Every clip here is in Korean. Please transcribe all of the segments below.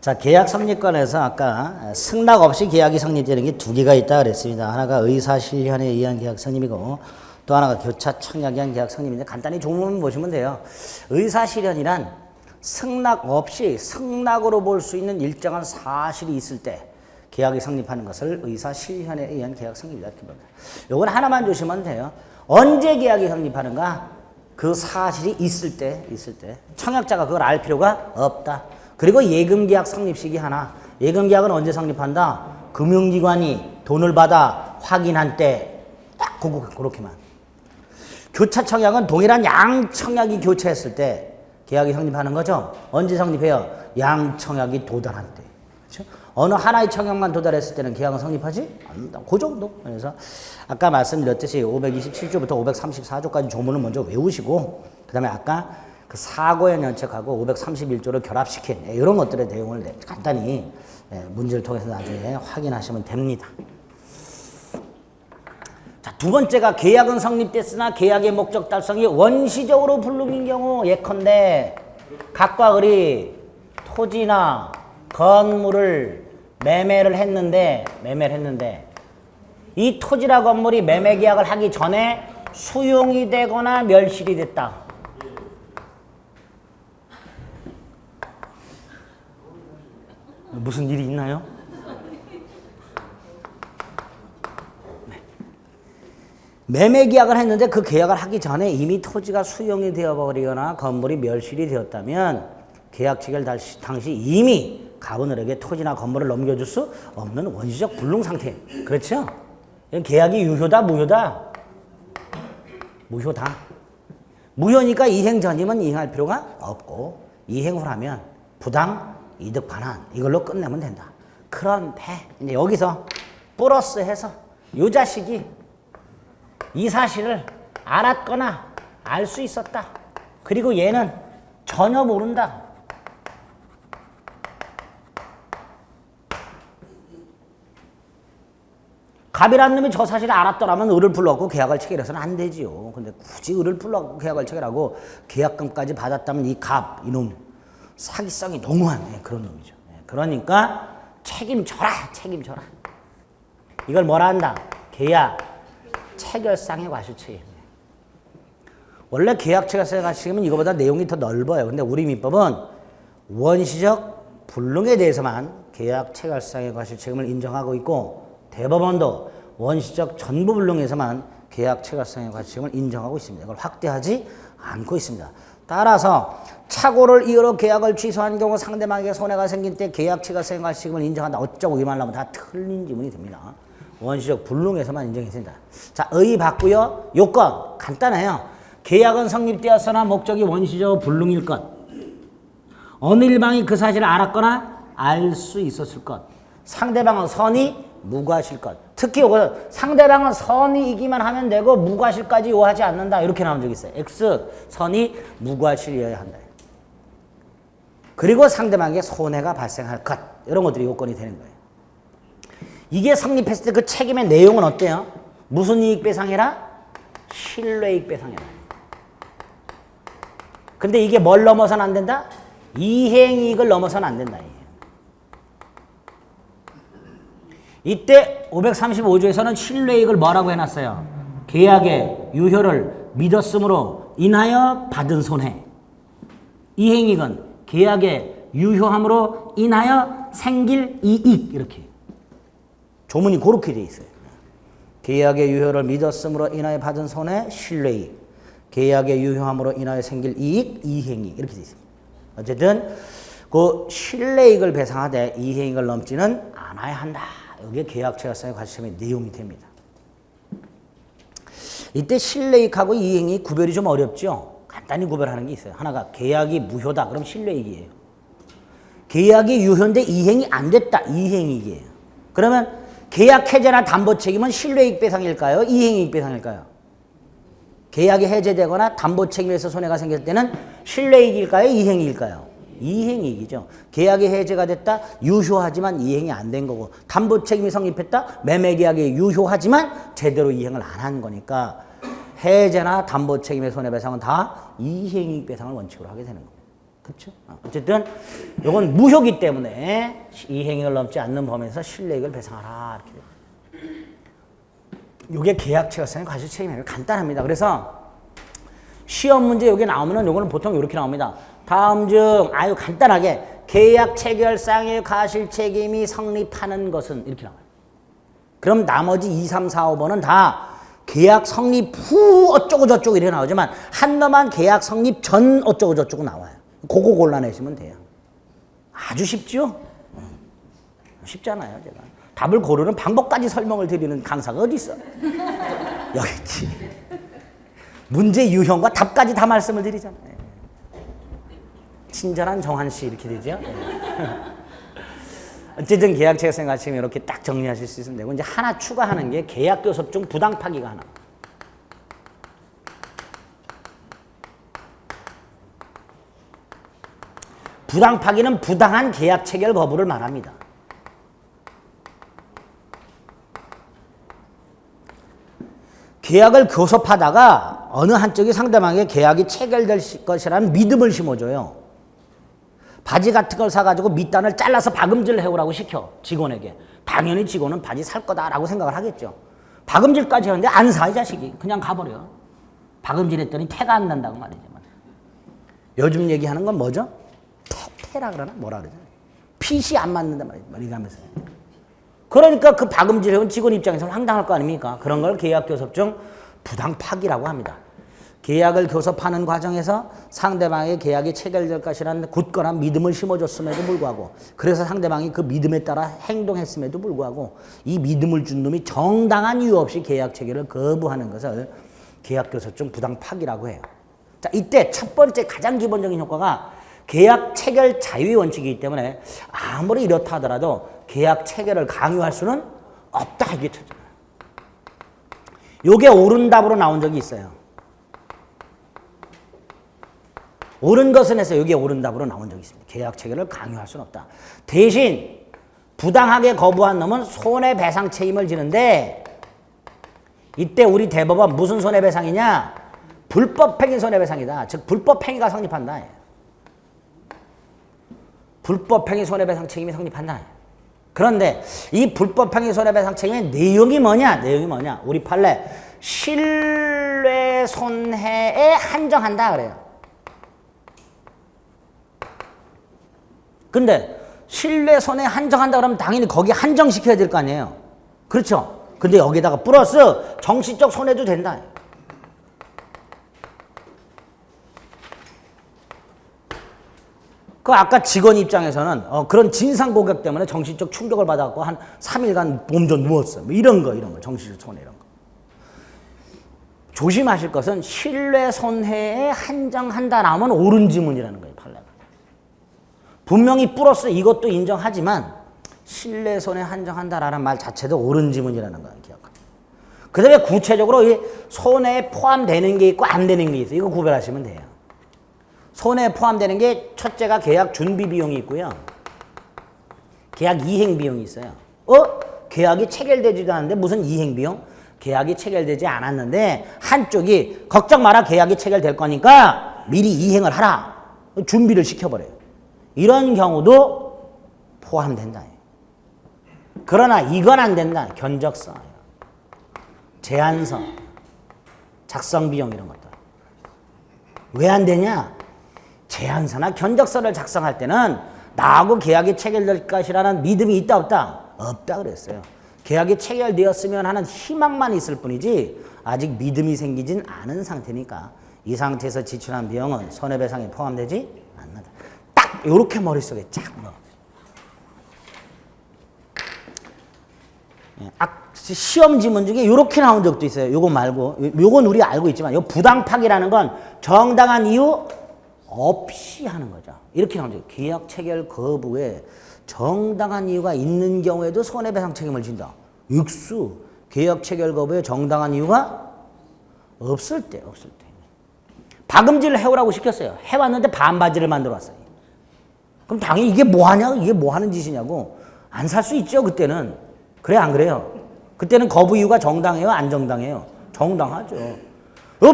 자, 계약 성립권에서 아까 승낙 없이 계약이 성립되는 게 두 개가 있다 그랬습니다. 하나가 의사실현에 의한 계약 성립이고 또 하나가 교차 청약에 의한 계약 성립인데 간단히 조문만 보시면 돼요. 의사실현이란 승낙 없이 승낙으로 볼 수 있는 일정한 사실이 있을 때 계약이 성립하는 것을 의사실현에 의한 계약 성립이다 이렇게 봅니다. 요건 하나만 주시면 돼요. 언제 계약이 성립하는가? 그 사실이 있을 때 청약자가 그걸 알 필요가 없다. 그리고 예금계약 성립 시기 하나. 예금계약은 언제 성립한다? 금융기관이 돈을 받아 확인한 때 딱 그렇게만. 교차청약은 동일한 양청약이 교차했을 때 계약이 성립하는 거죠. 언제 성립해요? 양청약이 도달한 때. 그렇죠? 어느 하나의 청약만 도달했을 때는 계약은 성립하지 않는다. 그 정도. 그래서 아까 말씀드렸듯이 527조부터 534조까지 조문을 먼저 외우시고 그 다음에 아까 그 사고연 연책하고 531조를 결합시킨 이런 것들의 내용을 간단히 문제를 통해서 나중에 확인하시면 됩니다. 자, 두 번째가 계약은 성립됐으나 계약의 목적 달성이 원시적으로 불능인 경우 예컨대 각과 을이 토지나 건물을 매매를 했는데 이 토지나 건물이 매매 계약을 하기 전에 수용이 되거나 멸실이 됐다. 무슨 일이 있나요? 네. 매매 계약을 했는데 그 계약을 하기 전에 이미 토지가 수용이 되어버리거나 건물이 멸실이 되었다면 계약 체결 당시 이미 가분을에게 토지나 건물을 넘겨줄 수 없는 원시적 불능 상태. 그렇죠? 계약이 유효다, 무효다? 무효다. 무효니까 이행 전이면 이행할 필요가 없고 이행 후라면 부당 이득 반환 이걸로 끝내면 된다. 그런데 이제 여기서 플러스해서 이 자식이 이 사실을 알았거나 알 수 있었다. 그리고 얘는 전혀 모른다. 갑이라는 놈이 저 사실을 알았더라면 을을 불러갖고 계약을 체결해서는 안 되지요. 근데 굳이 을을 불러갖고 계약을 체결하고 계약금까지 받았다면 이 갑, 이놈 사기성이 너무한 그런 놈이죠. 그러니까 책임져라. 이걸 뭐라 한다? 계약 체결상의 과실책임. 원래 계약 체결상의 과실책임은 이거보다 내용이 더 넓어요. 근데 우리 민법은 원시적 불능에 대해서만 계약 체결상의 과실책임을 인정하고 있고 대법원도 원시적 전부 불능에서만 계약 체결상의 과실책임을 인정하고 있습니다. 이걸 확대하지 않고 있습니다. 따라서 착오를 이유로 계약을 취소한 경우 상대방에게 손해가 생길 때 계약 체결상의 과실책임을 인정한다. 어쩌고 이 말로 하면 다 틀린 지문이 됩니다. 원시적 불능에서만 인정이 된다. 자, 의 받고요. 요건 간단해요. 계약은 성립되었으나 목적이 원시적 불능일 것. 어느 일방이 그 사실을 알았거나 알 수 있었을 것. 상대방은 선이 무과실 것. 특히 요거 상대방은 선이이기만 하면 되고 무과실까지 요하지 않는다. 이렇게 나온 적이 있어요. X 선이 무과실이어야 한다. 그리고 상대방에게 손해가 발생할 것. 이런 것들이 요건이 되는 거예요. 이게 성립했을 때 그 책임의 내용은 어때요? 무슨 이익 배상해라? 신뢰이익 배상해라. 근데 이게 뭘 넘어서는 안 된다? 이행이익을 넘어서는 안 된다. 이때 535조에서는 신뢰이익을 뭐라고 해놨어요? 계약의 유효를 믿었으므로 인하여 받은 손해. 이행이익은 계약의 유효함으로 인하여 생길 이익. 이렇게 조문이 그렇게 돼 있어요. 계약의 유효를 믿었으므로 인하여 받은 손해, 신뢰이익. 계약의 유효함으로 인하여 생길 이익, 이행이익. 이렇게 돼 있습니다. 어쨌든 그 신뢰이익을 배상하되 이행이익을 넘지는 않아야 한다. 여기에 계약 체결상의 과실책임의 내용이 됩니다. 이때 신뢰이익하고 이행이익 구별이 좀 어렵죠. 간단히 구별하는 게 있어요. 하나가 계약이 무효다. 그럼 신뢰이익이에요. 계약이 유효인데 이행이 안 됐다. 이행이익이에요. 그러면 계약 해제나 담보 책임은 신뢰이익 배상일까요? 이행이익 배상일까요? 계약이 해제되거나 담보 책임에서 손해가 생길 때는 신뢰이익일까요? 이행이익일까요? 이행이익이죠. 계약이 해제가 됐다. 유효하지만 이행이 안 된 거고 담보 책임이 성립했다. 매매 계약이 유효하지만 제대로 이행을 안 한 거니까 해제나 담보 책임의 손해배상은 다 이행이익 배상을 원칙으로 하게 되는 겁니다. 그렇죠? 어쨌든 이건 무효기 때문에 이행액을 넘지 않는 범위에서 실내액을 배상하라 이렇게 됩니다. 이게 계약체결상의 과실책임이에요. 간단합니다. 그래서 시험 문제 여기 나오면은 요거는 보통 이렇게 나옵니다. 다음 중 아주 간단하게 계약 체결상의 과실책임이 성립하는 것은 이렇게 나와요. 그럼 나머지 2, 3, 4, 5번은 다 계약 성립 후 어쩌고 저쩌고 이렇게 나오지만 한 놈만 계약 성립 전 어쩌고 저쩌고 나와요. 그거 골라내시면 돼요. 아주 쉽죠? 쉽잖아요. 제가 답을 고르는 방법까지 설명을 드리는 강사가 어디 있어? 여기 있지. 문제 유형과 답까지 다 말씀을 드리잖아요. 친절한 정한 씨 이렇게 되죠. 어쨌든 계약 체결상 가시면 이렇게 딱 정리하실 수 있으면 되고 이제 하나 추가하는 게 계약 교섭 중 부당 파기가 하나. 부당 파기는 부당한 계약 체결 거부를 말합니다. 계약을 교섭하다가 어느 한쪽이 상대방에게 계약이 체결될 것이라는 믿음을 심어줘요. 바지 같은 걸 사가지고 밑단을 잘라서 박음질 해오라고 시켜 직원에게. 당연히 직원은 바지 살 거다라고 생각을 하겠죠. 박음질까지 하는데 안 사 이 자식이. 그냥 가버려. 박음질했더니 태가 안 난다고 말이죠. 요즘 얘기하는 건 뭐죠? 태라 그러나 뭐라 그러죠? 핏이 안 맞는다 말이죠. 하면서. 그러니까 그 박음질 해온 직원 입장에서는 황당할 거 아닙니까? 그런 걸 계약 교섭 중 부당 파기라고 합니다. 계약을 교섭하는 과정에서 상대방의 계약이 체결될 것이라는 굳건한 믿음을 심어줬음에도 불구하고 그래서 상대방이 그 믿음에 따라 행동했음에도 불구하고 이 믿음을 준 놈이 정당한 이유 없이 계약 체결을 거부하는 것을 계약 교섭 중 부당 파기라고 해요. 자, 이때 첫 번째 가장 기본적인 효과가 계약 체결 자유의 원칙이기 때문에 아무리 이렇다 하더라도 계약 체결을 강요할 수는 없다 이게 첫째예요. 요게 옳은 답으로 나온 적이 있어요. 옳은 것은 해서 여기에 옳은 답으로 나온 적이 있습니다. 계약 체결을 강요할 수는 없다. 대신 부당하게 거부한 놈은 손해배상 책임을 지는데 이때 우리 대법원 무슨 손해배상이냐? 불법행위 손해배상이다. 즉 불법행위가 성립한다. 불법행위 손해배상 책임이 성립한다. 그런데 이 불법행위 손해배상 책임의 내용이 뭐냐? 우리 판례 신뢰손해에 한정한다 그래요. 근데 신뢰손해 한정한다 그러면 당연히 거기 한정시켜야 될 거 아니에요. 그렇죠? 근데 여기다가 플러스 정신적 손해도 된다. 그 아까 직원 입장에서는 그런 진상 고객 때문에 정신적 충격을 받아갖고 한 3일간 몸져 누웠어. 뭐 이런 거 정신적 손해 이런 거. 조심하실 것은 신뢰손해에 한정한다 나오면 옳은 지문이라는 거예요. 판례가. 분명히 플러스 이것도 인정하지만 신뢰손해 한정한다라는 말 자체도 옳은 지문이라는 거예요. 기억하세요. 그 다음에 구체적으로 이 손해에 포함되는 게 있고 안 되는 게 있어요. 이거 구별하시면 돼요. 손해에 포함되는 게 첫째가 계약 준비 비용이 있고요. 계약 이행 비용이 있어요. 계약이 체결되지도 않았는데 무슨 이행 비용? 계약이 체결되지 않았는데 한쪽이 걱정 마라 계약이 체결될 거니까 미리 이행을 하라. 준비를 시켜버려요. 이런 경우도 포함된다. 그러나 이건 안 된다. 견적서, 제안서, 작성 비용 이런 것들. 왜 안 되냐? 제안서나 견적서를 작성할 때는 나하고 계약이 체결될 것이라는 믿음이 있다 없다? 없다 그랬어요. 계약이 체결되었으면 하는 희망만 있을 뿐이지 아직 믿음이 생기진 않은 상태니까 이 상태에서 지출한 비용은 손해배상에 포함되지 않는다. 딱 이렇게 머릿속에 쫙 넣어. 시험 지문 중에 이렇게 나온 적도 있어요. 요거 말고. 요건 우리 알고 있지만 요 부당파기라는 건 정당한 이유 없이 하는 거죠. 이렇게 나온 적이 계약 체결 거부에 정당한 이유가 있는 경우에도 손해배상 책임을 진다. 육수 계약 체결 거부에 정당한 이유가 없을 때. 박음질을 해오라고 시켰어요. 해왔는데 반바지를 만들어 왔어요. 그럼 당연히 이게 뭐하냐? 이게 뭐 하는 짓이냐고. 안 살 수 있죠, 그때는. 그래, 안 그래요? 그때는 거부 이유가 정당해요, 안 정당해요? 정당하죠.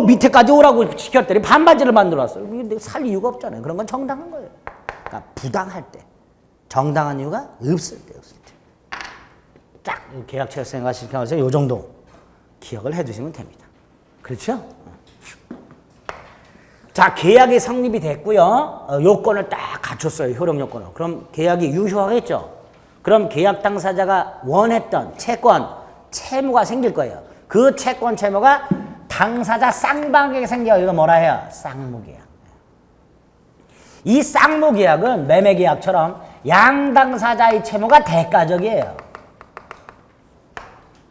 밑에까지 오라고 시켰더니 반바지를 만들어 왔어요. 살 이유가 없잖아요. 그런 건 정당한 거예요. 그러니까 부당할 때, 정당한 이유가 없을 때. 딱 계약 체결성과 실행하면서 요 정도 기억을 해두시면 됩니다. 그렇죠? 자, 계약이 성립이 됐고요. 요건을 딱 갖췄어요. 효력 요건을. 그럼 계약이 유효하겠죠? 그럼 계약 당사자가 원했던 채권, 채무가 생길 거예요. 그 채권, 채무가 당사자 쌍방에게 생겨요. 이거 뭐라 해요? 쌍무계약. 이 쌍무계약은 매매계약처럼 양당사자의 채무가 대가적이에요.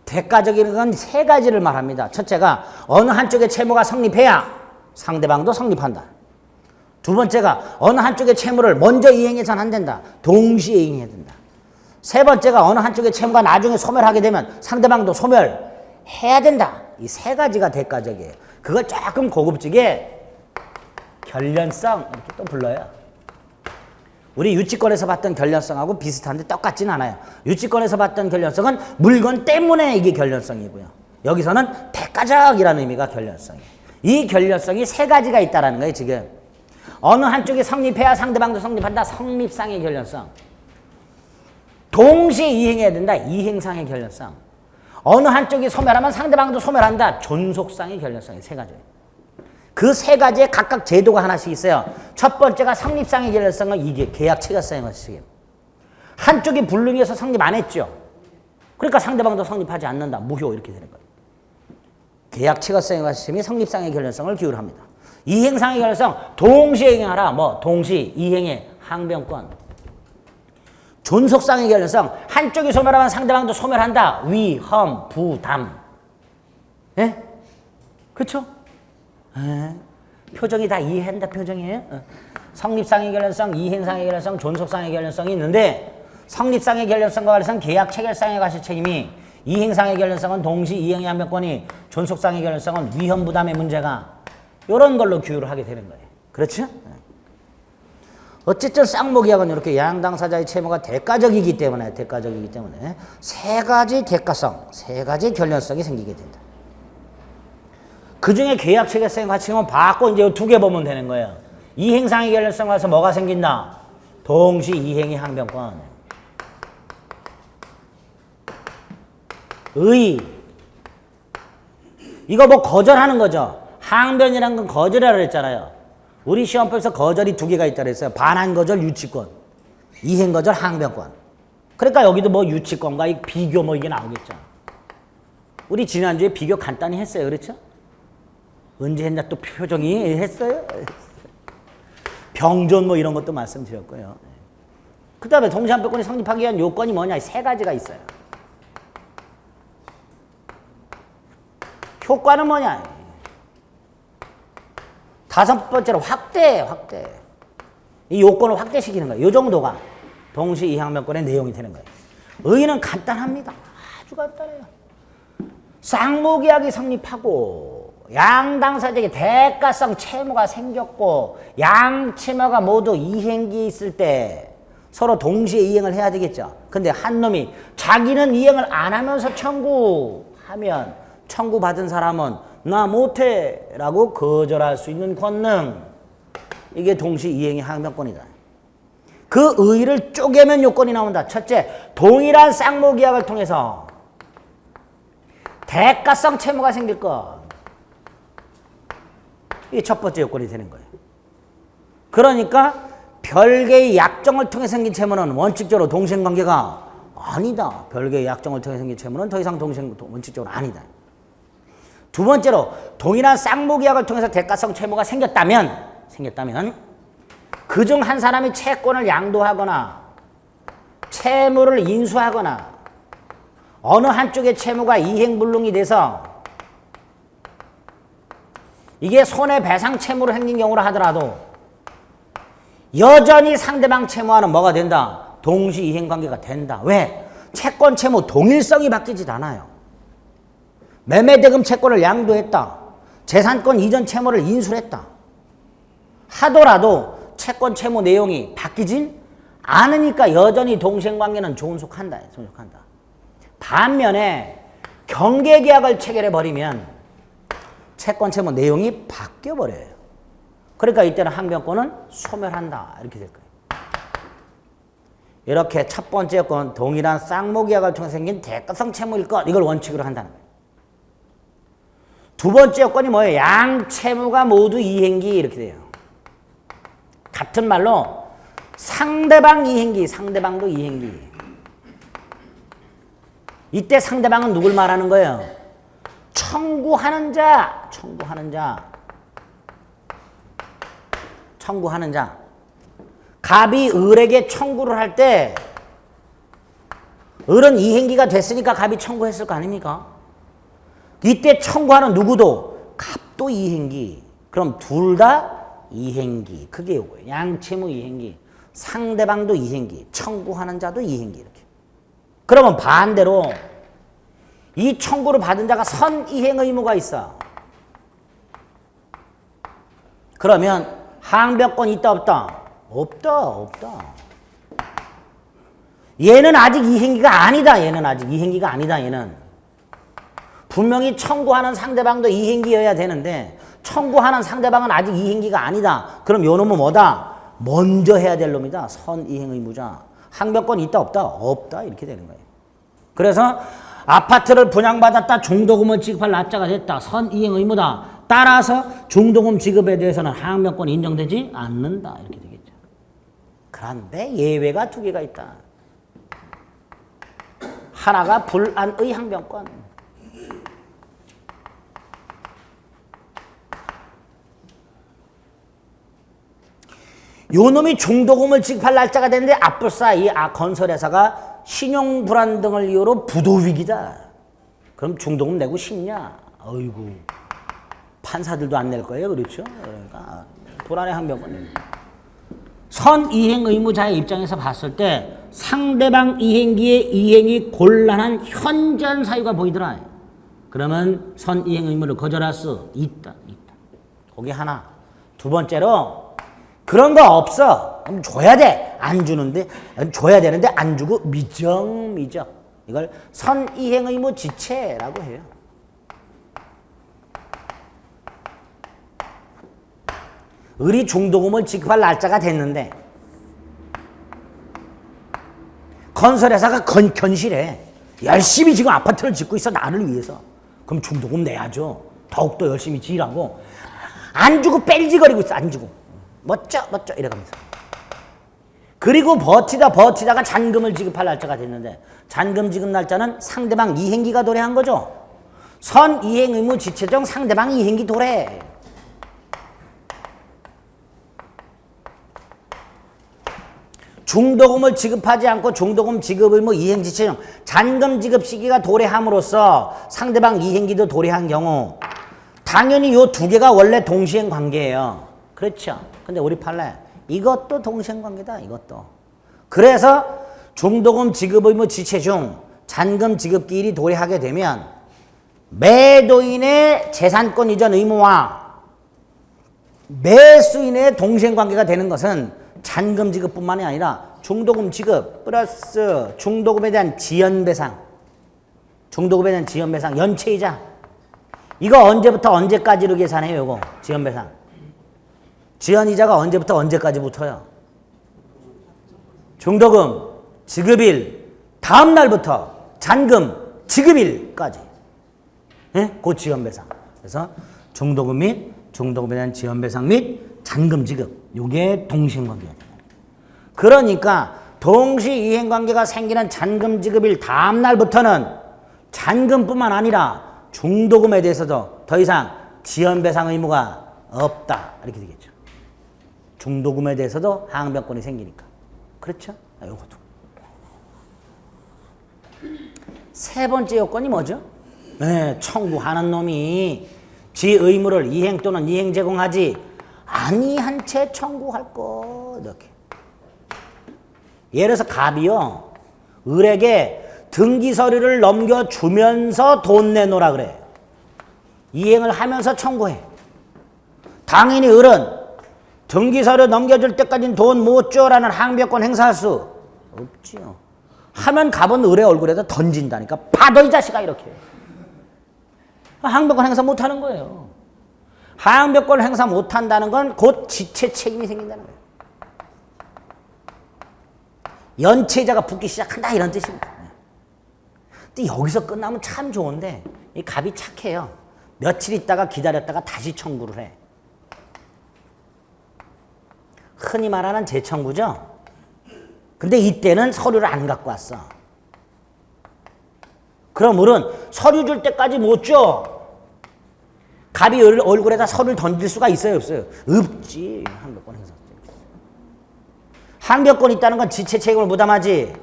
대가적인 건 세 가지를 말합니다. 첫째가 어느 한쪽의 채무가 성립해야 상대방도 성립한다. 두 번째가 어느 한쪽의 채무를 먼저 이행해서는 안 된다. 동시에 이행해야 된다. 세 번째가 어느 한쪽의 채무가 나중에 소멸하게 되면 상대방도 소멸해야 된다. 이 세 가지가 대가적이에요. 그걸 조금 고급지게 결련성 이렇게 또 불러요. 우리 유치권에서 봤던 결련성하고 비슷한데 똑같진 않아요. 유치권에서 봤던 결련성은 물건 때문에 이게 결련성이고요. 여기서는 대가적이라는 의미가 결련성이에요. 이 결련성이 세 가지가 있다는 거예요. 지금 어느 한쪽이 성립해야 상대방도 성립한다. 성립상의 결련성. 동시에 이행해야 된다. 이행상의 결련성. 어느 한쪽이 소멸하면 상대방도 소멸한다. 존속상의 결련성이 세 가지예요. 그 세 가지에 각각 제도가 하나씩 있어요. 첫 번째가 성립상의 결련성은 이게 계약 체결성의 것이에요. 한쪽이 불능해서 성립 안 했죠. 그러니까 상대방도 성립하지 않는다. 무효 이렇게 되는 거예요. 계약 체결성의 관심이 성립상의 결련성을 기울합니다. 이행상의 결련성 동시에 이행하라. 뭐 동시 이행의 항변권. 존속상의 결련성 한쪽이 소멸하면 상대방도 소멸한다. 위험 부담. 예? 그렇죠? 표정이 다 이해한다 표정이에요. 성립상의 결련성, 이행상의 결련성, 존속상의 결련성이 있는데 성립상의 결련성과 관련성 계약 체결상의 과실책임이 이행상의 결련성은 동시 이행의 항변권이 존속상의 결련성은 위험 부담의 문제가 이런 걸로 규율을 하게 되는 거예요. 그렇죠? 어쨌든 쌍무계약은 이렇게 양당사자의 채무가 대가적이기 때문에 세 가지 대가성, 세 가지 결련성이 생기게 된다. 그 중에 계약 체결성의 가치는 받고 이제 두 개 보면 되는 거예요. 이행상의 결련성 와서 뭐가 생긴다? 동시 이행의 항변권. 이거 뭐 거절하는 거죠. 항변이란 건 거절이라고 그랬잖아요. 우리 시험법에서 거절이 두 개가 있다고 그랬어요. 반환 거절, 유치권. 이행 거절, 항변권. 그러니까 여기도 뭐 유치권과 이 비교 뭐 이게 나오겠죠. 우리 지난주에 비교 간단히 했어요. 그렇죠? 언제 했나 또 표정이 했어요? 병존 뭐 이런 것도 말씀드렸고요. 그 다음에 동시항변권이 성립하기 위한 요건이 뭐냐? 세 가지가 있어요. 효과는 뭐냐? 다섯 번째로 확대. 이 요건을 확대시키는 거예요. 이 정도가 동시 이항변권의 내용이 되는 거예요. 의의는 간단합니다. 아주 간단해요. 쌍무계약이 성립하고 양당사자에게 대가성 채무가 생겼고 양채무가 모두 이행기에 있을 때 서로 동시에 이행을 해야 되겠죠. 근데 한 놈이 자기는 이행을 안 하면서 청구하면 청구받은 사람은 나 못해 라고 거절할 수 있는 권능. 이게 동시 이행의 항변권이다. 그 의의를 쪼개면 요건이 나온다. 첫째, 동일한 쌍무계약을 통해서 대가성 채무가 생길 것. 이게 첫 번째 요건이 되는 거예요. 그러니까 별개의 약정을 통해 생긴 채무는 원칙적으로 동생관계가 아니다. 별개의 약정을 통해 생긴 채무는 더 이상 원칙적으로 아니다. 두 번째로 동일한 쌍무계약을 통해서 대가성 채무가 생겼다면 그중 한 사람이 채권을 양도하거나 채무를 인수하거나 어느 한쪽의 채무가 이행불능이 돼서 이게 손해배상 채무로 생긴 경우라 하더라도 여전히 상대방 채무와는 뭐가 된다? 동시 이행관계가 된다. 왜? 채권 채무 동일성이 바뀌질 않아요. 매매대금 채권을 양도했다. 재산권 이전 채무를 인수했다. 하더라도 채권 채무 내용이 바뀌진 않으니까 여전히 동시행관계는 존속한다. 반면에 경계계약을 체결해버리면 채권 채무 내용이 바뀌어버려요. 그러니까 이때는 항변권은 소멸한다. 이렇게 될 거예요. 이렇게 첫 번째 요건 동일한 쌍모계약을 통해 생긴 대가성 채무일 것 이걸 원칙으로 한다는 거예요. 두 번째 요건이 뭐예요? 양 채무가 모두 이행기 이렇게 돼요. 같은 말로 상대방 이행기, 상대방도 이행기. 이때 상대방은 누굴 말하는 거예요? 청구하는 자, 청구하는 자. 청구하는 자. 갑이 을에게 청구를 할 때 을은 이행기가 됐으니까 갑이 청구했을 거 아닙니까? 이때 청구하는 누구도 갑도 이행기. 그럼 둘 다 이행기. 그게 요거예요. 양채무 이행기. 상대방도 이행기. 청구하는 자도 이행기. 이렇게. 그러면 반대로 이 청구를 받은 자가 선이행 의무가 있어. 그러면 항변권 있다 없다? 없다 없다. 얘는 아직 이행기가 아니다. 얘는 아직 이행기가 아니다. 얘는 분명히 청구하는 상대방도 이행기여야 되는데 청구하는 상대방은 아직 이행기가 아니다. 그럼 요 놈은 뭐다? 먼저 해야 될 놈이다. 선이행 의무자. 항변권 있다 없다? 없다. 이렇게 되는 거예요. 그래서 아파트를 분양받았다. 중도금을 지급할 납자가 됐다. 선이행 의무다. 따라서 중도금 지급에 대해서는 항변권이 인정되지 않는다. 이렇게 되겠죠. 그런데 예외가 두 개가 있다. 하나가 불안의 항변권. 요 놈이 중도금을 지급할 날짜가 됐는데 앞불사 이 건설회사가 신용불안 등을 이유로 부도위기다. 그럼 중도금 내고 싶냐? 어이구 판사들도 안 낼 거예요. 그렇죠? 그러니까 불안의 항변권입니다. 선이행 의무자의 입장에서 봤을 때 상대방 이행기의 이행이 곤란한 현저한 사유가 보이더라. 그러면 선이행 의무를 거절할 수 있다. 거기 하나. 두 번째로 그런 거 없어. 그럼 줘야 돼. 안 주는데 줘야 되는데 안 주고 미적. 이걸 선이행 의무 지체라고 해요. 을이 중도금을 지급할 날짜가 됐는데 건설회사가 견실해. 열심히 지금 아파트를 짓고 있어. 나를 위해서. 그럼 중도금 내야죠. 더욱더 열심히 지으라고. 안 주고 뺄지거리고 있어. 안 주고. 멋져 이래가면서. 그리고 버티다가 잔금을 지급할 날짜가 됐는데 잔금 지급 날짜는 상대방 이행기가 도래한 거죠. 선이행 의무 지체정 상대방 이행기 도래. 중도금을 지급하지 않고 중도금 지급 의무 이행 지체정 잔금 지급 시기가 도래함으로써 상대방 이행기도 도래한 경우 당연히 요 두 개가 원래 동시행 관계예요. 그렇죠? 근데 우리 판례 이것도 동시행 관계다. 이것도. 그래서 중도금 지급 의무 지체 중 잔금 지급 기일이 도래하게 되면 매도인의 재산권 이전 의무와 매수인의 동시행 관계가 되는 것은 잔금 지급뿐만이 아니라 중도금 지급 플러스 중도금에 대한 지연배상, 중도금에 대한 지연배상, 연체이자 이거 언제부터 언제까지로 계산해요? 이거 지연배상. 지연이자가 언제부터 언제까지 붙어요? 중도금 지급일 다음 날부터 잔금 지급일까지. 예? 그 지연배상. 그래서 중도금 및 중도금에 대한 지연배상 및 잔금 지급. 이게 동시행관계가 돼요. 그러니까 동시이행관계가 생기는 잔금 지급일 다음 날부터는 잔금뿐만 아니라 중도금에 대해서도 더 이상 지연배상 의무가 없다. 이렇게 되겠죠. 중도금에 대해서도 항변권이 생기니까. 그렇죠? 이것도. 세 번째 요건이 뭐죠? 네, 청구하는 놈이 지 의무를 이행 또는 이행 제공하지 아니한 채 청구할 것. 이렇게. 예를 들어서 갑이요. 을에게 등기 서류를 넘겨주면서 돈 내놓으라 그래. 이행을 하면서 청구해. 당연히 을은 등기 서류 넘겨줄 때까지는 돈 못 줘라는 항변권 행사할 수 없지요. 하면 갑은 을의 얼굴에다 던진다니까. 받아 이 자식아 이렇게. 항변권 행사 못하는 거예요. 항변권 행사 못한다는 건 곧 지체 책임이 생긴다는 거예요. 연체자가 붙기 시작한다 이런 뜻입니다. 근데 여기서 끝나면 참 좋은데 이 갑이 착해요. 며칠 있다가 기다렸다가 다시 청구를 해. 흔히 말하는 재청구죠. 근데 이때는 서류를 안 갖고 왔어. 그럼 을은 서류 줄 때까지 못 줘. 갑이 얼굴에다 서류를 던질 수가 있어요, 없어요? 없지. 항변권 행사. 항변권 있다는 건 지체 책임을 부담하지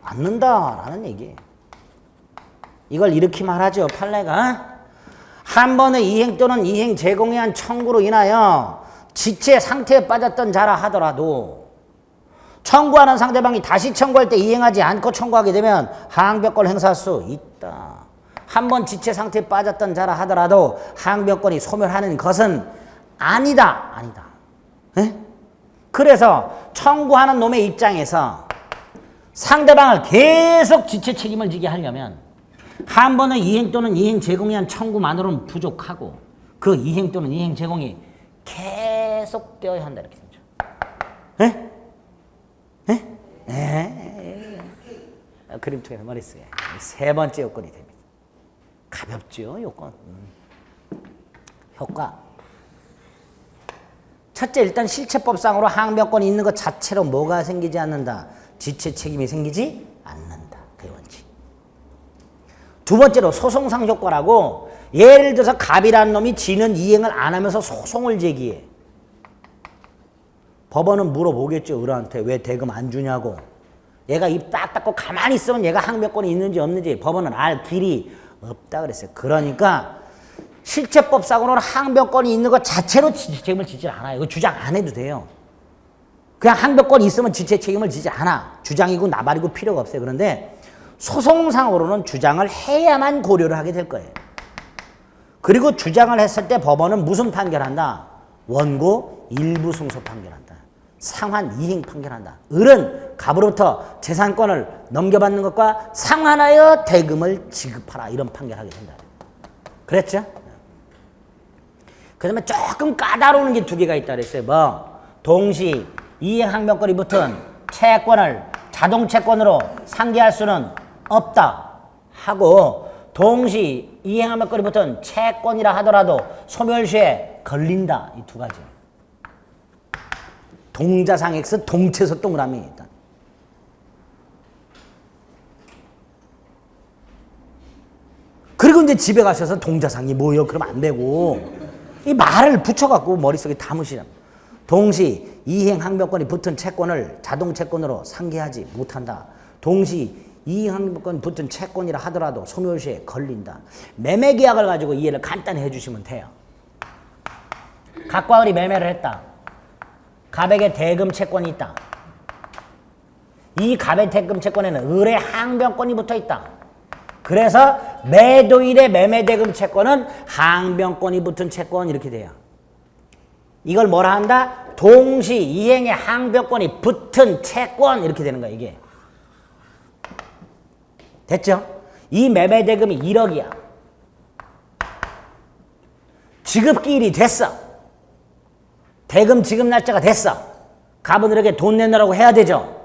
않는다라는 얘기예요. 이걸 이렇게 말하죠. 판례가 한 번의 이행 또는 이행 제공에 한 청구로 인하여 지체 상태에 빠졌던 자라 하더라도 청구하는 상대방이 다시 청구할 때 이행하지 않고 청구하게 되면 항변권을 행사할 수 있다. 한 번 지체 상태에 빠졌던 자라 하더라도 항변권이 소멸하는 것은 아니다. 아니다. 에? 그래서 청구하는 놈의 입장에서 상대방을 계속 지체 책임을 지게 하려면 한 번의 이행 또는 이행 제공에 한 청구만으로는 부족하고 그 이행 또는 이행 제공이 계속되어야 한다 이렇게 생각죠. 에? 에? 그림통에서 머릿속에 세 번째 요건이 됩니다. 가볍죠 요건. 효과. 첫째, 일단 실체법상으로 항변권이 있는 것 자체로 뭐가 생기지 않는다? 지체 책임이 생기지 않는다. 그게 원칙. 두 번째로 소송상 효과라고 예를 들어서 갑이라는 놈이 지는 이행을 안 하면서 소송을 제기해. 법원은 물어보겠죠. 을한테 왜 대금 안 주냐고. 얘가 입 딱 닫고 가만히 있으면 얘가 항변권이 있는지 없는지 법원은 알 길이 없다 그랬어요. 그러니까 실체법상으로는 항변권이 있는 것 자체로 지체 책임을 지지 않아요. 이거 주장 안 해도 돼요. 그냥 항변권이 있으면 지체 책임을 지지 않아. 주장이고 나발이고 필요가 없어요. 그런데 소송상으로는 주장을 해야만 고려를 하게 될 거예요. 그리고 주장을 했을 때 법원은 무슨 판결한다? 원고 일부 승소 판결한다. 상환 이행 판결한다. 을은 갑으로부터 재산권을 넘겨받는 것과 상환하여 대금을 지급하라. 이런 판결하게 된다. 그랬죠? 그 다음에 조금 까다로운 게 두 개가 있다 그랬어요. 뭐 동시 이행 항변권이 붙은 채권을 자동 채권으로 상기할 수는 없다 하고 동시 이행 항변권이 붙은 채권이라 하더라도 소멸시에 걸린다. 이 두 가지. 동자상 X 동체서 동그라미 있다. 그리고 이제 집에 가셔서 동자상이 뭐요? 그러면 안 되고 이 말을 붙여갖고 머릿속에 담으시라. 동시 이행 항변권이 붙은 채권을 자동 채권으로 상기하지 못한다. 동시 이행 항변권이 붙은 채권이라 하더라도 소멸시에 걸린다. 매매 계약을 가지고 이해를 간단히 해주시면 돼요. 갑과 을이 매매를 했다. 갑에게 대금 채권이 있다. 이 갑의 대금 채권에는 을의 항변권이 붙어 있다. 그래서 매도일의 매매 대금 채권은 항변권이 붙은 채권 이렇게 돼요. 이걸 뭐라 한다? 동시 이행의 항변권이 붙은 채권 이렇게 되는 거야 이게. 됐죠? 이 매매 대금이 1억이야. 지급기일이 됐어. 대금 지급 날짜가 됐어. 갑은 을에게 돈 내놓으라고 해야 되죠.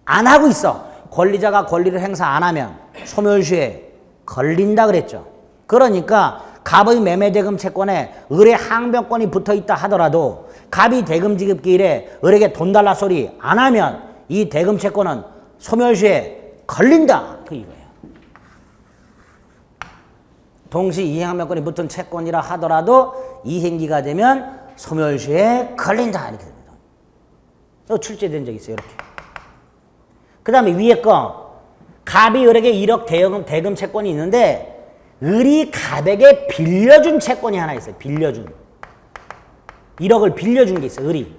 안 하고 있어. 권리자가 권리를 행사 안 하면 소멸시에 걸린다 그랬죠. 그러니까 갑의 매매대금 채권에 을의 항변권이 붙어있다 하더라도 갑이 대금 지급기일에 을에게 돈 달라 소리 안 하면 이 대금 채권은 소멸시에 걸린다. 그 이거예요. 동시 이행항변권이 붙은 채권이라 하더라도 이행기가 되면 소멸시에 걸린다. 이렇게 됩니다. 이거 출제된 적 있어요. 이렇게. 그 다음에 위에 거. 갑이 을에게 1억 대금 채권이 있는데 을이 갑에게 빌려준 채권이 하나 있어요. 빌려준. 1억을 빌려준 게 있어요. 을이.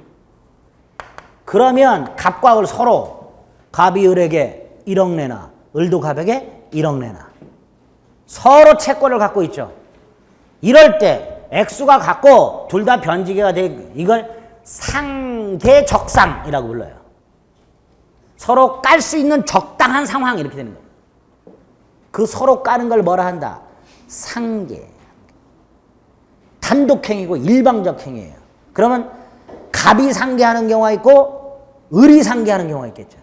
그러면 갑과 을 서로 갑이 을에게 1억 내나 을도 갑에게 1억 내나 서로 채권을 갖고 있죠. 이럴 때 액수가 같고 둘 다 변지계가 돼 이걸 상계적상이라고 불러요. 서로 깔 수 있는 적당한 상황 이렇게 되는 거예요. 그 서로 까는 걸 뭐라 한다? 상계. 단독행위고 일방적 행위예요. 그러면 갑이 상계하는 경우가 있고 을이 상계하는 경우가 있겠죠.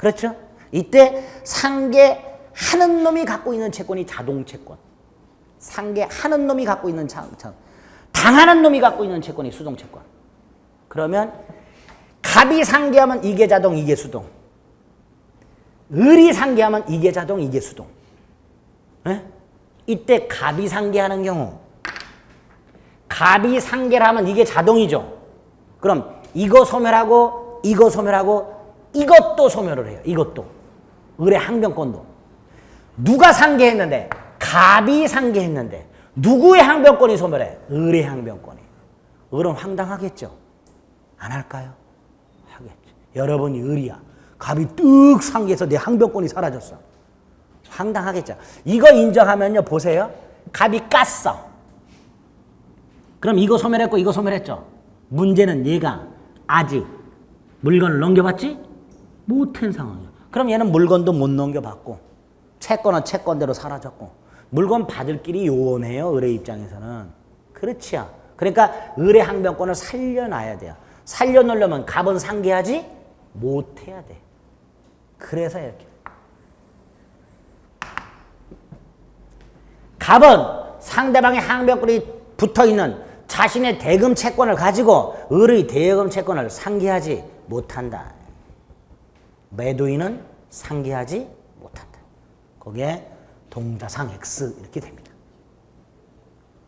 그렇죠? 이때 상계하는 놈이 갖고 있는 채권이 자동채권. 상계하는 놈이 갖고 있는 당하는 놈이 갖고 있는 채권이 수동채권. 그러면 갑이 상계하면 이게 자동, 이게 수동. 을이 상계하면 이게 자동, 이게 수동. 에? 이때 갑이 상계하는 경우 갑이 상계를 하면 이게 자동이죠. 그럼 이거 소멸하고 이거 소멸하고 이것도 소멸을 해요. 이것도. 을의 항변권도. 누가 상계했는데? 갑이 상계했는데 누구의 항변권이 소멸해? 을의 항변권이. 을은 황당하겠죠. 안 할까요? 하겠죠. 여러분이 을이야. 갑이 뚝 상계해서 내 항변권이 사라졌어. 황당하겠죠. 이거 인정하면요. 보세요. 갑이 깠어. 그럼 이거 소멸했고 이거 소멸했죠. 문제는 얘가 아직 물건을 넘겨봤지? 못한 상황이야. 그럼 얘는 물건도 못 넘겨봤고 채권은 채권대로 사라졌고 물건 받을 길이 요원해요. 을의 입장에서는. 그렇지요. 그러니까 을의 항변권을 살려놔야 돼요. 살려놓으려면 갑은 상계하지 못해야 돼. 그래서 이렇게. 갑은 상대방의 항변권이 붙어있는 자신의 대금 채권을 가지고 을의 대금 채권을 상계하지 못한다. 매도인은 상계하지 못한다. 거기에 동자상 X 이렇게 됩니다.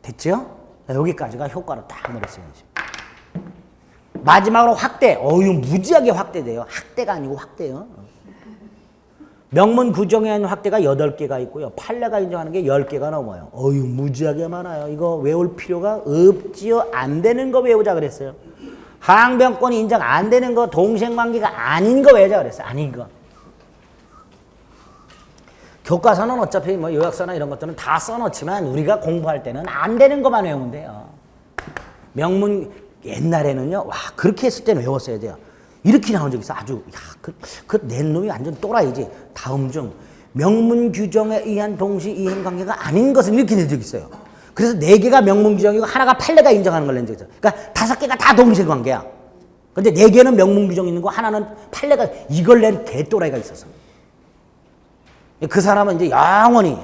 됐죠? 여기까지가 효과로 딱 머릿속에 있습니다. 마지막으로 확대. 어유 무지하게 확대돼요. 학대가 아니고 확대요. 명문 구정에 있는 확대가 8개가 있고요. 판례가 인정하는 게 10개가 넘어요. 어유 무지하게 많아요. 이거 외울 필요가 없지요. 안 되는 거 외우자 그랬어요. 항변권이 인정 안 되는 거, 동생관계가 아닌 거 외우자 그랬어요. 아닌 거. 교과서는 어차피 뭐 요약서나 이런 것들은 다 써놓지만 우리가 공부할 때는 안 되는 것만 외우면 돼요. 명문 옛날에는요. 와 그렇게 했을 때는 외웠어야 돼요. 이렇게 나온 적이 있어. 아주 그 낸 놈이 완전 또라이지. 다음 중 명문 규정에 의한 동시 이행 관계가 아닌 것은 이렇게 낸 적이 있어요. 그래서 4개가 명문 규정이고 하나가 판례가 인정하는 걸 낸 적이 있어요. 그러니까 5개가 다 동시 관계야. 근데 4개는 명문 규정이 있는 거 하나는 판례가 이걸 낸 개또라이가 있었어. 그 사람은 이제 영원히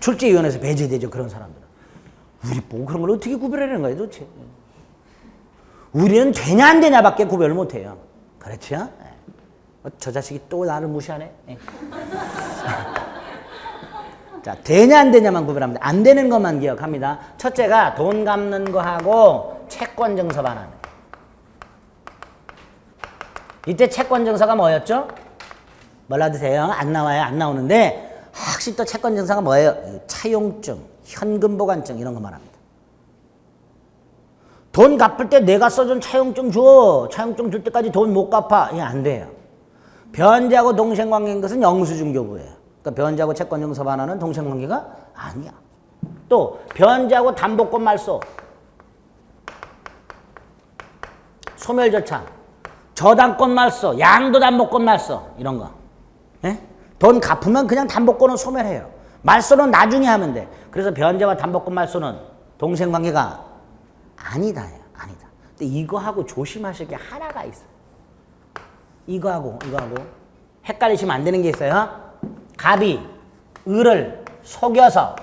출제위원회에서 배제되죠. 그런 사람들은. 우리 보고 그런 걸 어떻게 구별하는 거예요 도대체. 우리는 되냐 안 되냐밖에 구별을 못해요. 그렇죠? 저 자식이 또 나를 무시하네. 자, 되냐 안 되냐만 구별합니다. 안 되는 것만 기억합니다. 첫째가 돈 갚는 거하고 채권 증서 반환. 이때 채권 증서가 뭐였죠? 몰라도 돼요. 안 나와요. 안 나오는데 혹시 또 채권 증서가 뭐예요? 차용증, 현금 보관증 이런 거 말합니다. 돈 갚을 때 내가 써준 차용증 줘. 차용증 줄 때까지 돈 못 갚아. 이게 안 돼요. 변제하고 동생관계인 것은 영수증 교부예요. 그러니까 변제하고 채권 증서 반환은 동생관계가 아니야. 또 변제하고 담보권 말소, 소멸저차, 저당권 말소, 양도담보권 말소 이런 거. 예? 돈 갚으면 그냥 담보권은 소멸해요. 말소는 나중에 하면 돼. 그래서 변제와 담보권 말소는 동생관계가 아니다. 아니다. 근데 이거하고 조심하실 게 하나가 있어요. 이거하고 헷갈리시면 안 되는 게 있어요. 갑이 을을 속여서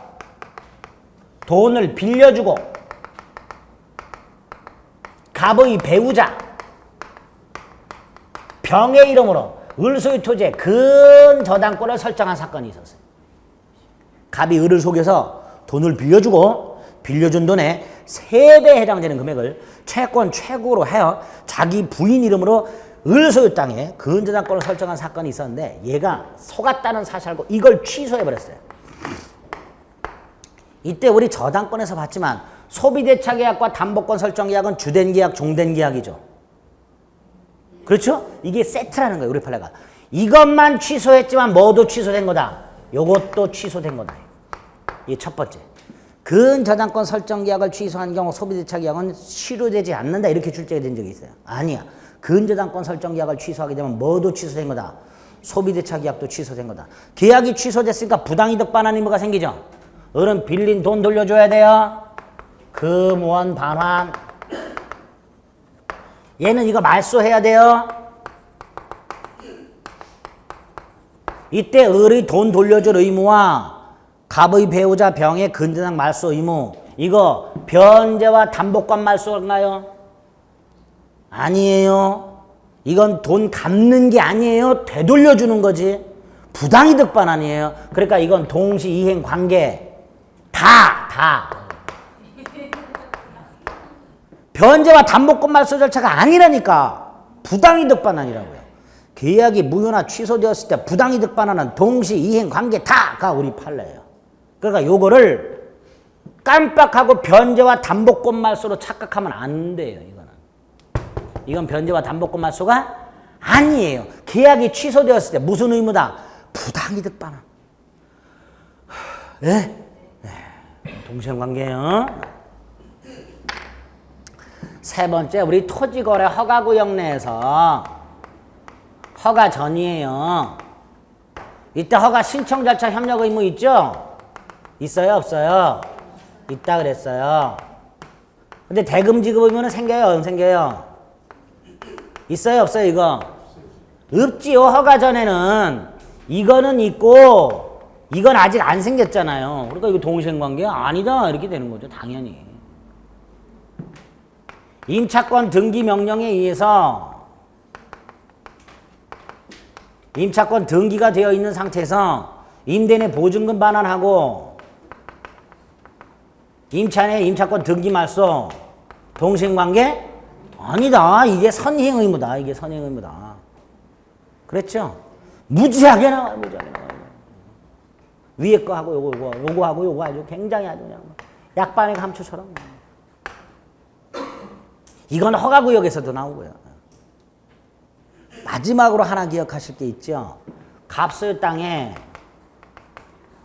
돈을 빌려주고 갑의 배우자 병의 이름으로 을소유 토지의 근저당권을 설정한 사건이 있었어요. 갑이 을을 속여서 돈을 빌려주고 빌려준 돈의 3배에 해당되는 금액을 채권 최고로 하여 자기 부인 이름으로 을소유 땅에 근저당권을 설정한 사건이 있었는데 얘가 속았다는 사실 알고 이걸 취소해버렸어요. 이때 우리 저당권에서 봤지만 소비대차 계약과 담보권 설정 계약은 주된 계약, 종된 계약이죠. 그렇죠? 이게 세트라는 거예요. 우리 판례가. 이것만 취소했지만 뭐도 취소된 거다. 요것도 취소된 거다. 이게 첫 번째. 근저당권 설정 계약을 취소한 경우 소비대차 계약은 실효되지 않는다. 이렇게 출제가 된 적이 있어요. 아니야. 근저당권 설정 계약을 취소하게 되면 뭐도 취소된 거다. 소비대차 계약도 취소된 거다. 계약이 취소됐으니까 부당이득 반환 의무가 생기죠. 을은 빌린 돈 돌려줘야 돼요. 금원 반환. 얘는 이거 말소해야 돼요. 이때 을의 돈 돌려줄 의무와 갑의 배우자 병의 근저당 말소 의무, 이거 변제와 담보권 말소인가요? 아니에요. 이건 돈 갚는 게 아니에요. 되돌려주는 거지. 부당이득 반환이에요. 그러니까 이건 동시 이행 관계 다 변제와 담보권 말소 절차가 아니라니까. 부당이득 반환이라고요. 계약이 무효나 취소되었을 때 부당이득 반환은 동시 이행 관계 다가 우리 판례예요. 그러니까 요거를 깜빡하고 변제와 담보권 말소로 착각하면 안 돼요. 이건 변제와 담보권 말소가 아니에요. 계약이 취소되었을 때 무슨 의무다? 부당이득 반환. 네? 동시행관계예요. 세 번째, 우리 토지거래 허가구역 내에서 허가 전이에요. 이때 허가 신청 절차 협력 의무 있죠? 있어요? 없어요? 있다 그랬어요. 근데 대금 지급 의무는 생겨요? 안 생겨요? 있어요? 없어요? 이거? 없지요. 허가 전에는 이거는 있고 이건 아직 안 생겼잖아요. 그러니까 이거 동시행관계야? 아니다 이렇게 되는 거죠. 당연히. 임차권 등기 명령에 의해서 임차권 등기가 되어 있는 상태에서 임대인의 보증금 반환하고 임차인의 임차권 등기 말소 동시행관계? 아니다. 이게 선행 의무다. 이게 선행 의무다. 그랬죠? 무지하게 나와요. 무지하게 나와요. 위에 거 하고 요거 하고 요거 아주 굉장히 아주 그냥 약반의 감초처럼. 이건 허가구역에서도 나오고요. 마지막으로 하나 기억하실 게 있죠. 갑소유 땅에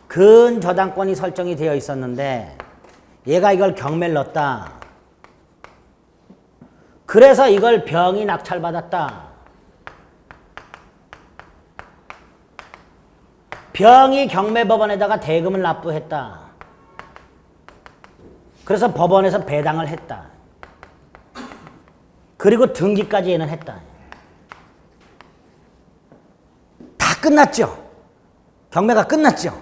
근저당권이 설정이 되어 있었는데 얘가 이걸 경매를 넣었다. 그래서 이걸 병이 낙찰받았다. 병이 경매법원에다가 대금을 납부했다. 그래서 법원에서 배당을 했다. 그리고 등기까지 얘는 했다. 다 끝났죠. 경매가 끝났죠.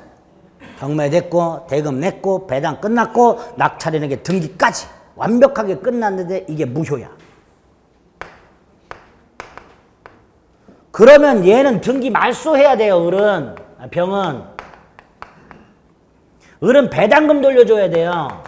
경매됐고 대금 냈고 배당 끝났고 낙찰인에게 등기까지 완벽하게 끝났는데 이게 무효야. 그러면 얘는 등기 말소해야 돼요. 병은 배당금 돌려줘야 돼요.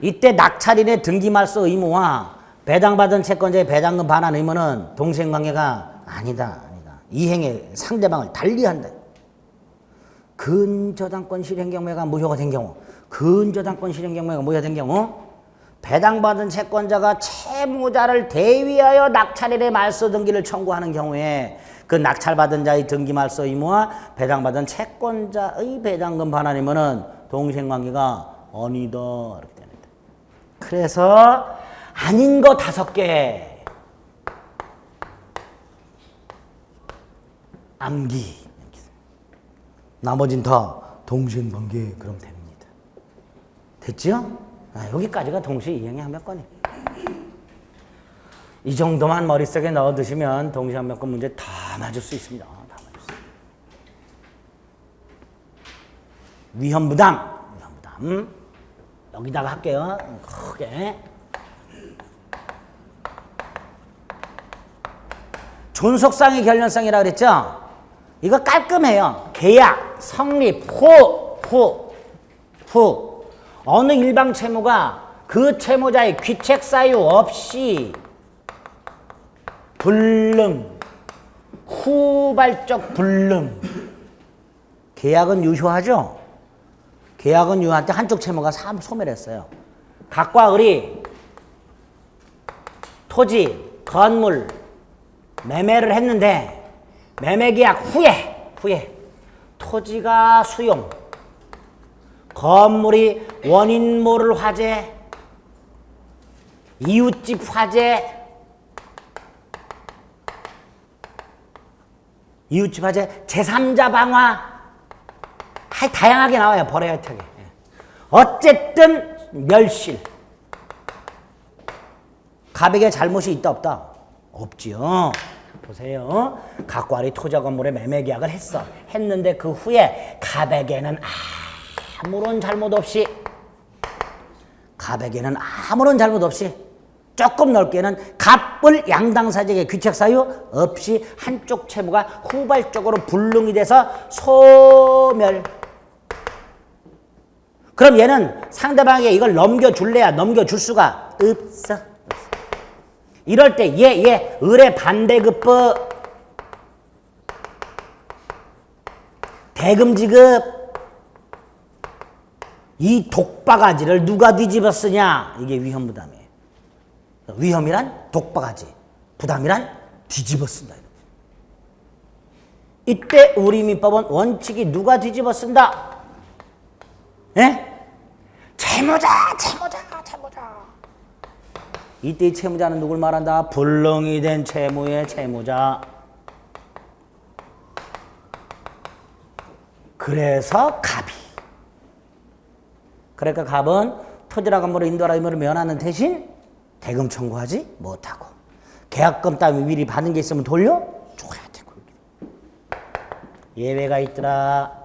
이때 낙찰인의 등기 말소 의무와 배당받은 채권자의 배당금 반환 의무는 동시행관계가 아니다. 이행에 상대방을 달리한다. 근저당권 실행 경매가 무효가 된 경우, 근저당권 실행 경매가 무효된 경우 배당받은 채권자가 채무자를 대위하여 낙찰인의 말소 등기를 청구하는 경우에 그 낙찰받은 자의 등기 말소 의무와 배당받은 채권자의 배당금 반환 의무는 동시행관계가 아니다. 이렇게 됩니다. 그래서 아닌 거 5개. 암기. 나머진 다 동시행관계 그럼 됩니다. 됐죠? 여기까지가 동시이행의 한몇건이에요. 이 정도만 머릿속에 넣어두시면 동시한몇건 문제 다 맞을 수 있습니다. 다 맞을 수 있습니다. 위험부담. 여기다가 할게요. 크게. 존속상의 결련성이라고 그랬죠? 이거 깔끔해요. 계약, 성립, 후. 어느 일방 채무가 그 채무자의 귀책 사유 없이 불능, 후발적 불능. 계약은 유효하죠? 계약은 유효할 때 한쪽 채무가 소멸했어요. 갑과 을이 토지, 건물, 매매를 했는데 매매계약 후에 토지가 수용, 건물이 원인 모를 화재, 이웃집 화재, 제3자 방화, 다양하게 나와요. 벌어야 혜택이. 어쨌든 멸실. 갑에게 잘못이 있다 없다? 없지요. 보세요. 각과리 토지 건물의 매매 계약을 했는데 그 후에 갑에게는 아무런 잘못 없이 조금 넓게는 갑을 양당사직의 귀책 사유 없이 한쪽 채무가 후발적으로 불능이 돼서 소멸. 그럼 얘는 상대방에게 이걸 넘겨줄래야 넘겨줄 수가 없어. 이럴 때 얘 을의 반대급부 대금지급 이 독바가지를 누가 뒤집어 쓰냐. 이게 위험부담이에요. 위험이란 독바가지, 부담이란 뒤집어 쓴다. 이때 우리민법은 원칙이 누가 뒤집어 쓴다? 예? 채무자. 이때 이 채무자는 누굴 말한다? 불능이 된 채무의 채무자. 그래서 갑이. 그러니까 갑은 토지라 건물을 인도하라 의무를 면하는 대신 대금 청구하지 못하고 계약금 따위 미리 받은 게 있으면 돌려줘야 되고. 예외가 있더라.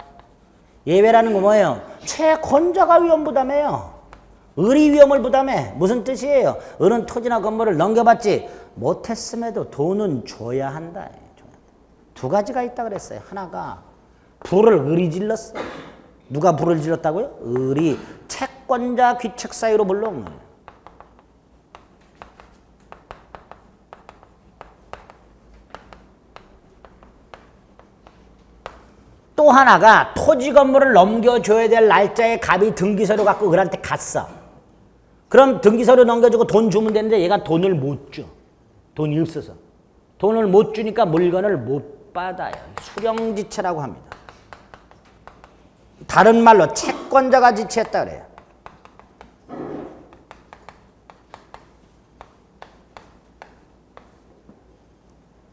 예외라는 거 뭐예요? 채권자가 위험 부담해요. 을이 위험을 부담해. 무슨 뜻이에요? 을은 토지나 건물을 넘겨받지 못했음에도 돈은 줘야 한다. 두 가지가 있다 그랬어요. 하나가 불을 을이 질렀어. 누가 불을 질렀다고요? 을이 채권자 귀책 사유로 불러온 거예요. 또 하나가 토지 건물을 넘겨줘야 될 날짜에 갑이 등기서류 갖고 을한테 갔어. 그럼 등기서류 넘겨주고 돈 주면 되는데 얘가 돈을 못 줘. 돈이 없어서. 돈을 못 주니까 물건을 못 받아요. 수령지체라고 합니다. 다른 말로 채권자가 지체했다 그래요.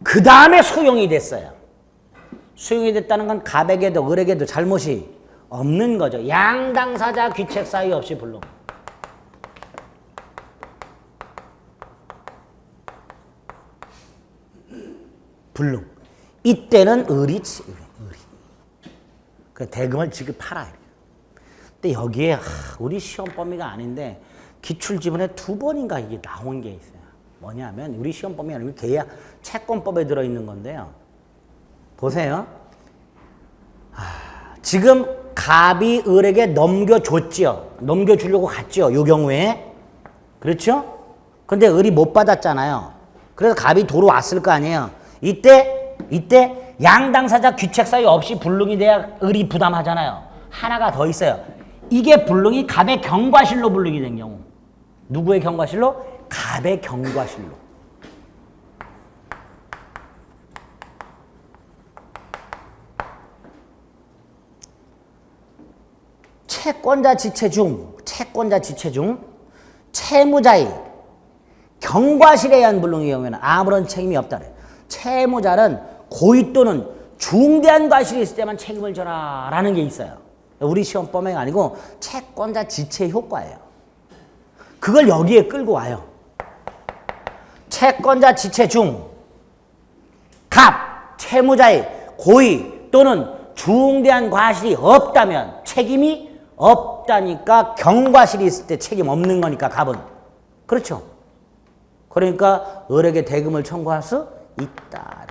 그 다음에 수용이 됐어요. 수용이 됐다는 건 갑에게도 을에게도 잘못이 없는 거죠. 양당사자 귀책 사유 없이 불능. 불능. 이때는 을이 그 대금을 지급하라. 근데 여기에 우리 시험 범위가 아닌데 기출 지문에 2번인가 이게 나온 게 있어요. 뭐냐면 우리 시험 범위 아니면 계약 채권법에 들어 있는 건데요. 보세요. 지금 갑이 을에게 넘겨줬지요. 넘겨주려고 갔죠. 요 경우에. 그렇죠? 근데 을이 못 받았잖아요. 그래서 갑이 도로 왔을 거 아니에요. 이때 양당사자 귀책 사유 없이 불능이 돼야 을이 부담하잖아요. 하나가 더 있어요. 이게 불능이 갑의 경과실로 불능이 된 경우. 누구의 경과실로? 갑의 경과실로. 채권자 지체 중 채무자의 경과실에 의한 불능의 경우에는 아무런 책임이 없다. 채무자는 고의 또는 중대한 과실이 있을 때만 책임을 져라 라는 게 있어요. 우리 시험 범위가 아니고 채권자 지체 효과예요. 그걸 여기에 끌고 와요. 채권자 지체 중 갑, 채무자의 고의 또는 중대한 과실이 없다면 책임이 없다니까 경과실이 있을 때 책임 없는 거니까 갑은. 그렇죠? 그러니까 을에게 대금을 청구할 수 있다.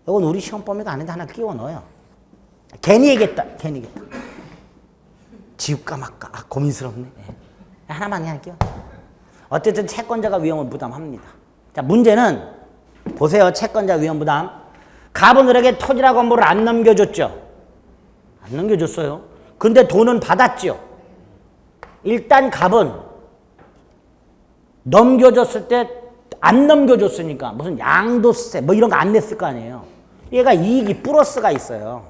이건 우리 시험 범위가 아닌데 하나 끼워 넣어요. 괜히 얘기했다. 지울까 말까. 고민스럽네. 하나만 그냥 끼워. 어쨌든 채권자가 위험을 부담합니다. 자, 문제는 보세요. 채권자 위험 부담. 갑은 을에게 토지나 건물을 안 넘겨줬죠. 안 넘겨줬어요. 근데 돈은 받았죠. 일단 갑은 넘겨줬을 때 안 넘겨줬으니까 무슨 양도세 뭐 이런 거 안 냈을 거 아니에요. 얘가 이익이 플러스가 있어요.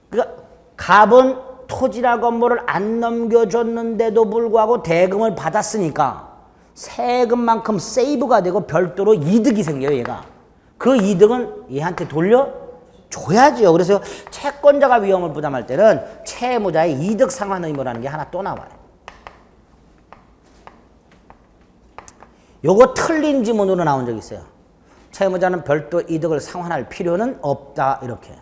그러니까 갑은 토지나 건물을 안 넘겨줬는데도 불구하고 대금을 받았으니까 세금만큼 세이브가 되고 별도로 이득이 생겨요. 얘가. 그 이득은 얘한테 돌려줘야지요. 그래서 채권자가 위험을 부담할 때는 채무자의 이득 상환 의무라는 게 하나 또 나와요. 요거 틀린 지문으로 나온 적이 있어요. 채무자는 별도 이득을 상환할 필요는 없다. 이렇게.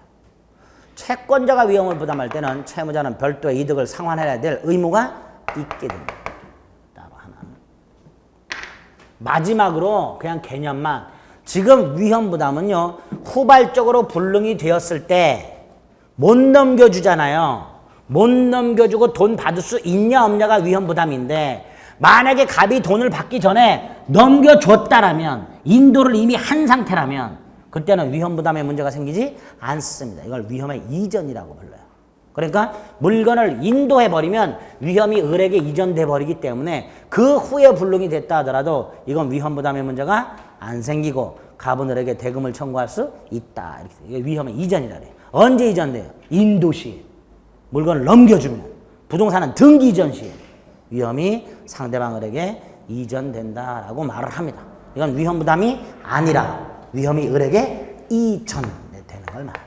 채권자가 위험을 부담할 때는 채무자는 별도의 이득을 상환해야 될 의무가 있게 됩니다. 따로 하나. 마지막으로 그냥 개념만. 지금 위험 부담은요. 후발적으로 불능이 되었을 때 못 넘겨주잖아요. 못 넘겨주고 돈 받을 수 있냐 없냐가 위험 부담인데 만약에 갑이 돈을 받기 전에 넘겨줬다라면 인도를 이미 한 상태라면 그때는 위험 부담의 문제가 생기지 않습니다. 이걸 위험의 이전이라고 불러요. 그러니까 물건을 인도해버리면 위험이 을에게 이전돼 버리기 때문에 그 후에 불능이 됐다 하더라도 이건 위험 부담의 문제가 안 생기고 갑은 을에게 대금을 청구할 수 있다. 이렇게 이게 위험의 이전이라 그래요. 언제 이전돼요? 인도 시. 물건을 넘겨주면. 부동산은 등기 이전 시. 위험이 상대방 을에게 이전된다라고 말을 합니다. 이건 위험 부담이 아니라 위험이 을에게 이전되는 걸 말합니다.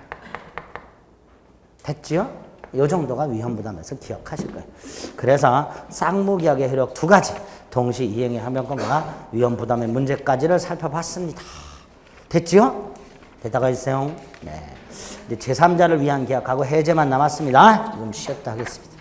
됐지요? 이 정도가 위험 부담에서 기억하실 거예요. 그래서 쌍무기약의 효력 두 가지, 동시 이행의 항변권과 위험 부담의 문제까지를 살펴봤습니다. 됐지요? 됐다고 해주세요. 네. 이제 제3자를 위한 계약하고 해제만 남았습니다. 좀 쉬었다 하겠습니다.